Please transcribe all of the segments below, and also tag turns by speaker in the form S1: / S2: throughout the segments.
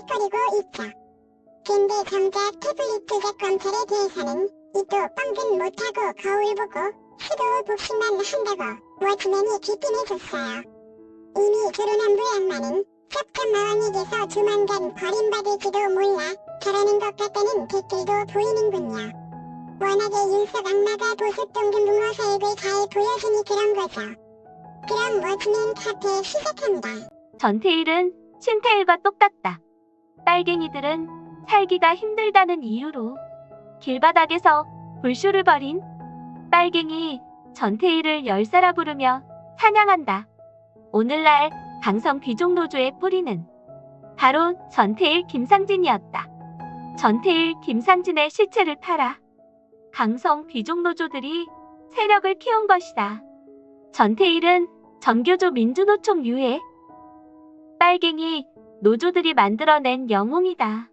S1: 찌릿거리고 있죠. 근데 정작 태블릿 조작 검찰에 대해서는 이도 뻥은 못하고 거울 보고 수도 복싱만 한다고 워치맨이 귀띔해줬어요. 이미 결혼한 부양만은 섭섭 마왕에게서 조만간 버림받을지도 몰라 잘하는 것 같다는 댓글도 보이는군요. 워낙에 윤석 악마가 보습 동금붕어 사역을 잘 보여주니 그런 거죠. 그럼 워치맨 카페 시작합니다.
S2: 전태일은 신태일과 똑같다. 빨갱이들은 살기가 힘들다는 이유로 길바닥에서 불쇼를 벌인 빨갱이 전태일을 열사라 부르며 사냥한다. 오늘날 강성 귀족노조의 뿌리는 바로 전태일 김상진이었다. 전태일 김상진의 시체를 팔아 강성 귀족노조들이 세력을 키운 것이다. 전태일은 전교조 민주노총 유해 빨갱이 노조들이 만들어낸 영웅이다.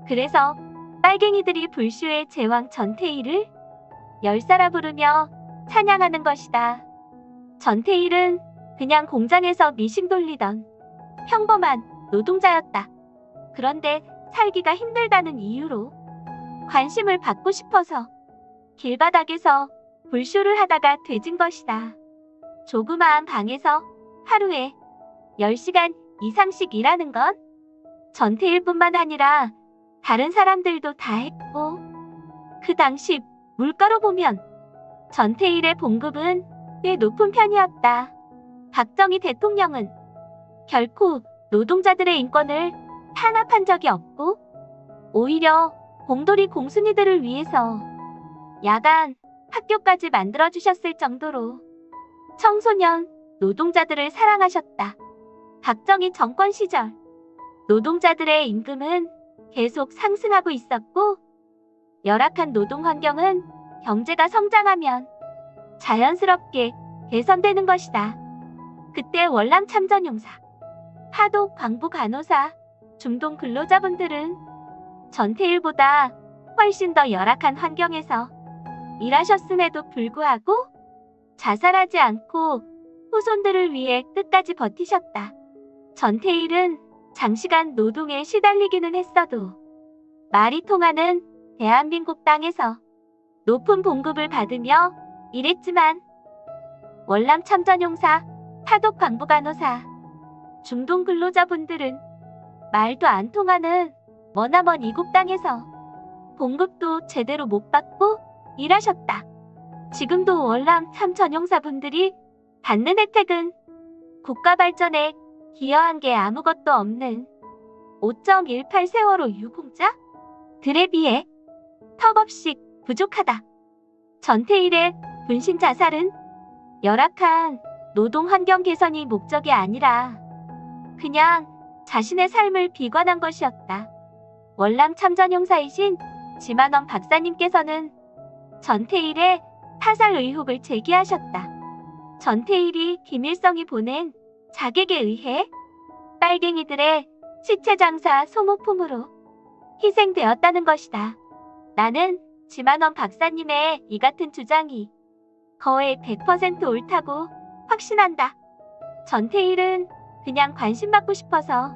S2: 그래서 빨갱이들이 불쇼의 제왕 전태일을 열사라 부르며 사냥하는 것이다. 전태일은 그냥 공장에서 미싱 돌리던 평범한 노동자였다. 그런데 살기가 힘들다는 이유로 관심을 받고 싶어서 길바닥에서 불쇼를 하다가 되진 것이다. 조그마한 방에서 하루에 10시간 이상씩 일하는 건 전태일뿐만 아니라 다른 사람들도 다 했고, 그 당시 물가로 보면 전태일의 봉급은 꽤 높은 편이었다. 박정희 대통령은 결코 노동자들의 인권을 탄압한 적이 없고, 오히려 공돌이 공순이들을 위해서 야간 학교까지 만들어주셨을 정도로 청소년 노동자들을 사랑하셨다. 박정희 정권 시절 노동자들의 임금은 계속 상승하고 있었고, 열악한 노동 환경은 경제가 성장하면 자연스럽게 개선되는 것이다. 그때 월남 참전용사, 하독 광부 간호사, 중동 근로자분들은 전태일보다 훨씬 더 열악한 환경에서 일하셨음에도 불구하고 자살하지 않고 후손들을 위해 끝까지 버티셨다. 전태일은 장시간 노동에 시달리기는 했어도 말이 통하는 대한민국 땅에서 높은 봉급을 받으며 일했지만, 월남 참전용사, 하독 광부 간호사, 중동 근로자분들은 말도 안 통하는 머나먼 이국 땅에서 봉급도 제대로 못 받고 일하셨다. 지금도 월남 참전용사분들이 받는 혜택은 국가 발전에 기여한 게 아무것도 없는 5.18 세월호 유공자들에 비해 턱없이 부족하다. 전태일의 분신 자살은 열악한 노동 환경 개선이 목적이 아니라 그냥 자신의 삶을 비관한 것이었다. 월남 참전용사이신 지만원 박사님께서는 전태일의 타살 의혹을 제기하셨다. 전태일이 김일성이 보낸 자객에 의해 빨갱이들의 시체 장사 소모품으로 희생되었다는 것이다. 나는 지만원 박사님의 이 같은 주장이 거의 100% 옳다고 확신한다. 전태일은 그냥 관심받고 싶어서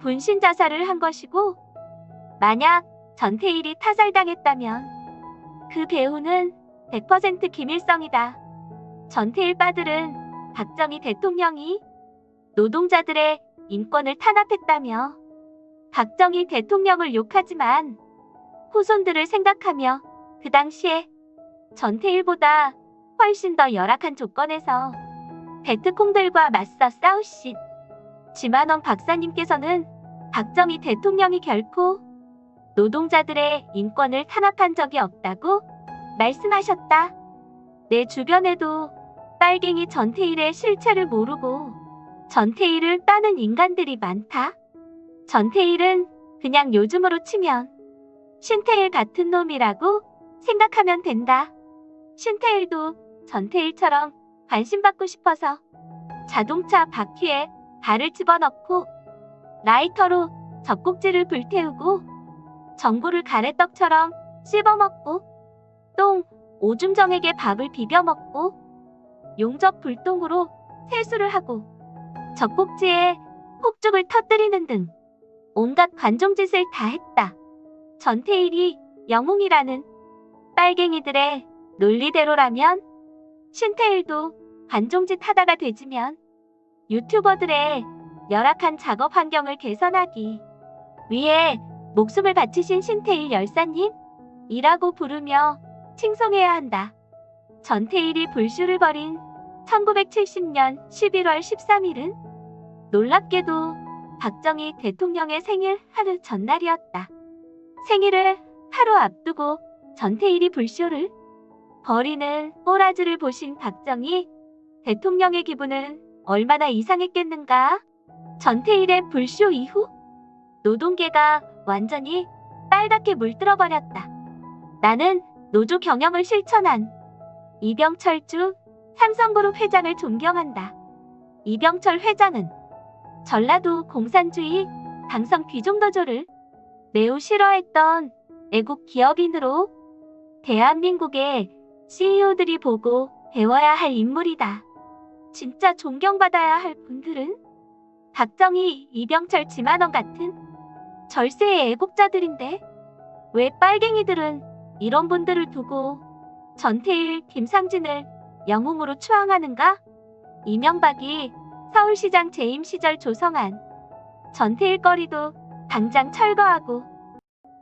S2: 분신 자살을 한 것이고, 만약 전태일이 타살당했다면 그 배후는 100% 김일성이다. 전태일 빠들은 박정희 대통령이 노동자들의 인권을 탄압했다며 박정희 대통령을 욕하지만, 후손들을 생각하며 그 당시에 전태일보다 훨씬 더 열악한 조건에서 베트콩들과 맞서 싸우신 지만원 박사님께서는 박정희 대통령이 결코 노동자들의 인권을 탄압한 적이 없다고 말씀하셨다. 내 주변에도 빨갱이 전태일의 실체를 모르고 전태일을 따는 인간들이 많다. 전태일은 그냥 요즘으로 치면 신태일 같은 놈이라고 생각하면 된다. 신태일도 전태일처럼 관심받고 싶어서 자동차 바퀴에 발을 집어넣고 라이터로 젖꼭지를 불태우고 전구를 가래떡처럼 씹어먹고 똥 오줌 정액에 밥을 비벼먹고 용접 불똥으로 세수를 하고 젖꼭지에 폭죽을 터뜨리는 등 온갖 관종짓을 다 했다. 전태일이 영웅이라는 빨갱이들의 논리대로라면 신태일도 관종짓 하다가 되지면 유튜버들의 열악한 작업 환경을 개선하기 위해 목숨을 바치신 신태일 열사님이라고 부르며 칭송해야 한다. 전태일이 불쇼를 벌인 1970년 11월 13일은 놀랍게도 박정희 대통령의 생일 하루 전날이었다. 생일을 하루 앞두고 전태일이 불쇼를 벌이는 꼬라지를 보신 박정희 대통령의 기분은 얼마나 이상했겠는가? 전태일의 불쇼 이후 노동계가 완전히 빨갛게 물들어 버렸다. 나는 노조 경영을 실천한 이병철 삼성그룹 회장을 존경한다. 이병철 회장은 전라도 공산주의 강성 귀족노조를 매우 싫어했던 애국 기업인으로 대한민국의 CEO들이 보고 배워야 할 인물이다. 진짜 존경받아야 할 분들은 박정희, 이병철, 지만원 같은 절세의 애국자들인데 왜 빨갱이들은 이런 분들을 두고 전태일, 김상진을 영웅으로 추앙하는가? 이명박이 서울시장 재임 시절 조성한 전태일 거리도 당장 철거하고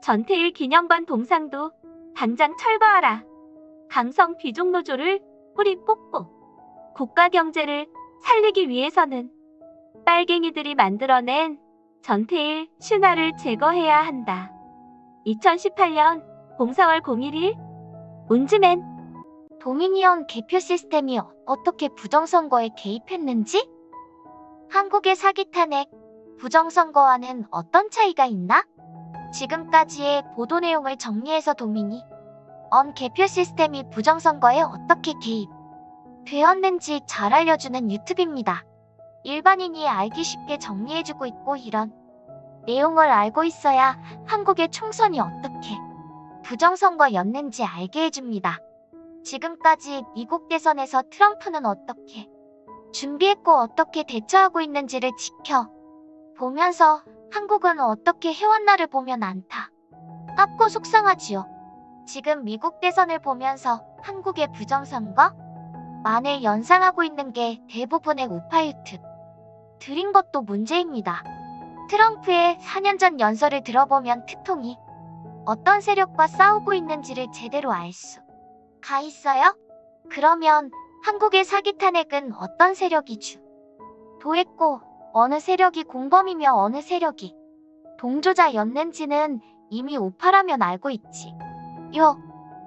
S2: 전태일 기념관 동상도 당장 철거하라. 강성 귀족노조를 뿌리 뽑고 국가 경제를 살리기 위해서는 빨갱이들이 만들어낸 전태일 신화를 제거해야 한다. 2018년 04월 01일 운즈맨
S3: 도미니언 개표 시스템이 어떻게 부정선거에 개입했는지? 한국의 사기 탄핵, 부정선거와는 어떤 차이가 있나? 지금까지의 보도 내용을 정리해서 도미니언 개표 시스템이 부정선거에 어떻게 개입되었는지 잘 알려주는 유튜브입니다. 일반인이 알기 쉽게 정리해주고 있고 이런 내용을 알고 있어야 한국의 총선이 어떻게 부정선거였는지 알게 해줍니다. 지금까지 미국 대선에서 트럼프는 어떻게 준비했고 어떻게 대처하고 있는지를 지켜보면서 한국은 어떻게 해왔나를 보면 안타깝고 속상하지요. 지금 미국 대선을 보면서 한국의 부정선거만을 연상하고 있는 게 대부분의 우파 유튜브들인 것도 문제입니다. 트럼프의 4년 전 연설을 들어보면 특통이 어떤 세력과 싸우고 있는지를 제대로 알 수가 있어요. 그러면 한국의 사기 탄핵은 어떤 세력이 주도했고 어느 세력이 공범이며 어느 세력이 동조자였는지는 이미 우파라면 알고 있지요.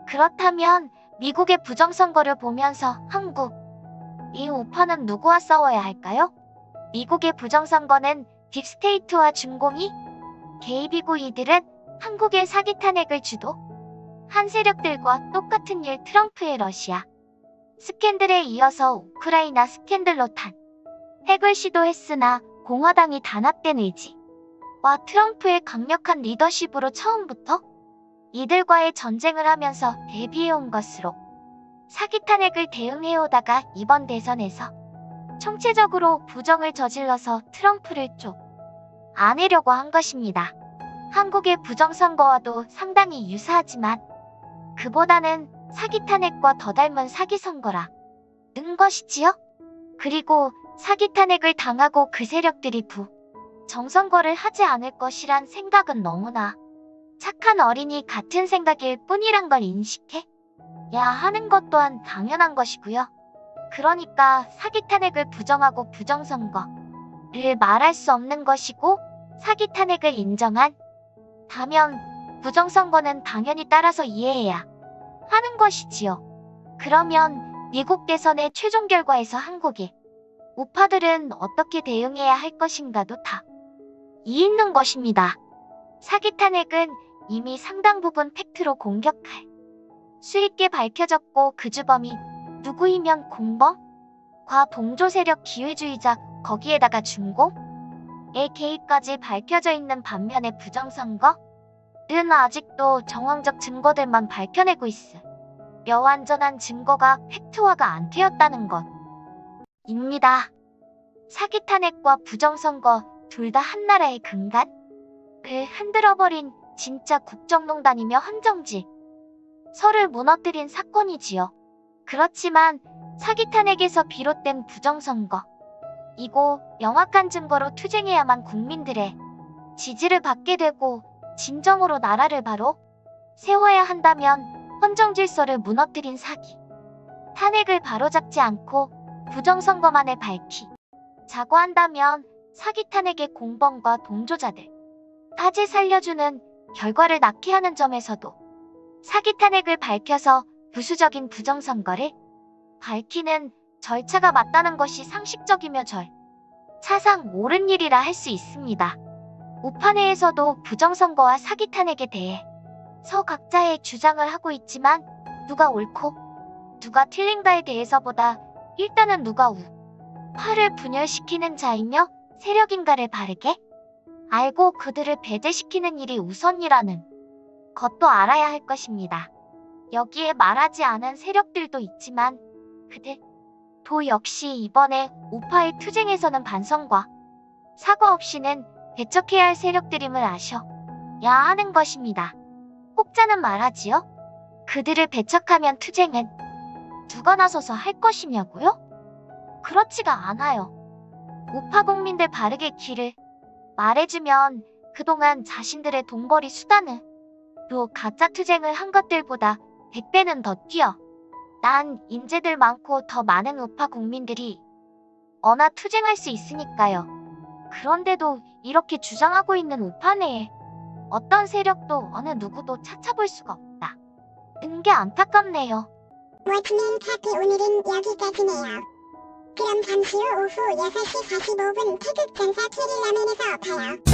S3: 그렇다면 미국의 부정선거를 보면서 한국 이 우파는 누구와 싸워야 할까요? 미국의 부정선거는 딥스테이트와 중공이 개입이고 이들은 한국의 사기 탄핵을 주도한 세력들과 똑같은 일 트럼프의 러시아 스캔들에 이어서 우크라이나 스캔들로 탄핵을 시도했으나 공화당이 단합된 의지와 트럼프의 강력한 리더십으로 처음부터 이들과의 전쟁을 하면서 대비해온 것으로 사기 탄핵을 대응해오다가 이번 대선에서 총체적으로 부정을 저질러서 트럼프를 쫓아내려고 한 것입니다. 한국의 부정선거와도 상당히 유사하지만 그보다는 사기 탄핵과 더 닮은 사기 선거라는 것이지요. 그리고 사기 탄핵을 당하고 그 세력들이 부정선거를 하지 않을 것이란 생각은 너무나 착한 어린이 같은 생각일 뿐이란 걸 인식해야 하는 것 또한 당연한 것이고요. 그러니까 사기 탄핵을 부정하고 부정선거를 말할 수 없는 것이고 사기 탄핵을 인정한다면 부정선거는 당연히 따라서 이해해야 하는 것이지요. 그러면 미국 대선의 최종 결과에서 한국의 우파들은 어떻게 대응해야 할 것인가도 다 있는 것입니다. 사기 탄핵은 이미 상당 부분 팩트로 공격할 수 있게 밝혀졌고 그 주범이 누구이면 공범과 동조 세력 기회주의자 거기에다가 중공의 개입까지 밝혀져 있는 반면에 부정선거는 아직도 정황적 증거들만 밝혀내고 있으며 완전한 증거가 팩트화가 안 되었다는 것입니다. 사기 탄핵과 부정선거 둘 다 한 나라의 근간 흔들어버린 진짜 국정농단이며 헌정지. 설을 무너뜨린 사건이지요. 그렇지만 사기 탄핵에서 비롯된 부정선거. 이고 명확한 증거로 투쟁해야만 국민들의 지지를 받게 되고 진정으로 나라를 바로 세워야 한다면 헌정 질서를 무너뜨린 사기 탄핵을 바로잡지 않고 부정선거만을 밝히 자고 한다면 사기 탄핵의 공범과 동조자들 까지 살려주는 결과를 낳게 하는 점에서도 사기 탄핵을 밝혀서 부수적인 부정선거를 밝히는 절차가 맞다는 것이 상식적이며 차상 옳은 일이라 할 수 있습니다. 우파 내에서도 부정선거와 사기 탄핵에 대해 각자의 주장을 하고 있지만 누가 옳고 누가 틀린가에 대해서보다 일단은 누가 우파를 분열시키는 자이며 세력인가를 바르게 알고 그들을 배제시키는 일이 우선이라는 것도 알아야 할 것입니다. 여기에 말하지 않은 세력들도 있지만 그들도 역시 이번에 우파의 투쟁에서는 반성과 사과 없이는 배척해야 할 세력들임을 아셔야 하는 것입니다. 혹자는 말하지요. 그들을 배척하면 투쟁은 누가 나서서 할 것이냐고요? 그렇지가 않아요. 우파 국민들 바르게 길을 말해주면 그동안 자신들의 돈벌이 수단을 또 가짜 투쟁을 한 것들보다 100배는 더 난 인재들 많고 더 많은 우파 국민들이 어나 투쟁할 수 있으니까요. 그런데도 이렇게 주장하고 있는 우파 내에 어떤 세력도 어느 누구도 찾아볼 수가 없다. 게 안타깝네요.
S1: 워치맨 카페 오늘은 여기까지네요. 그럼 잠시 후 오후 6시 45분 태극 전사 캐릴라맨에서 봐요.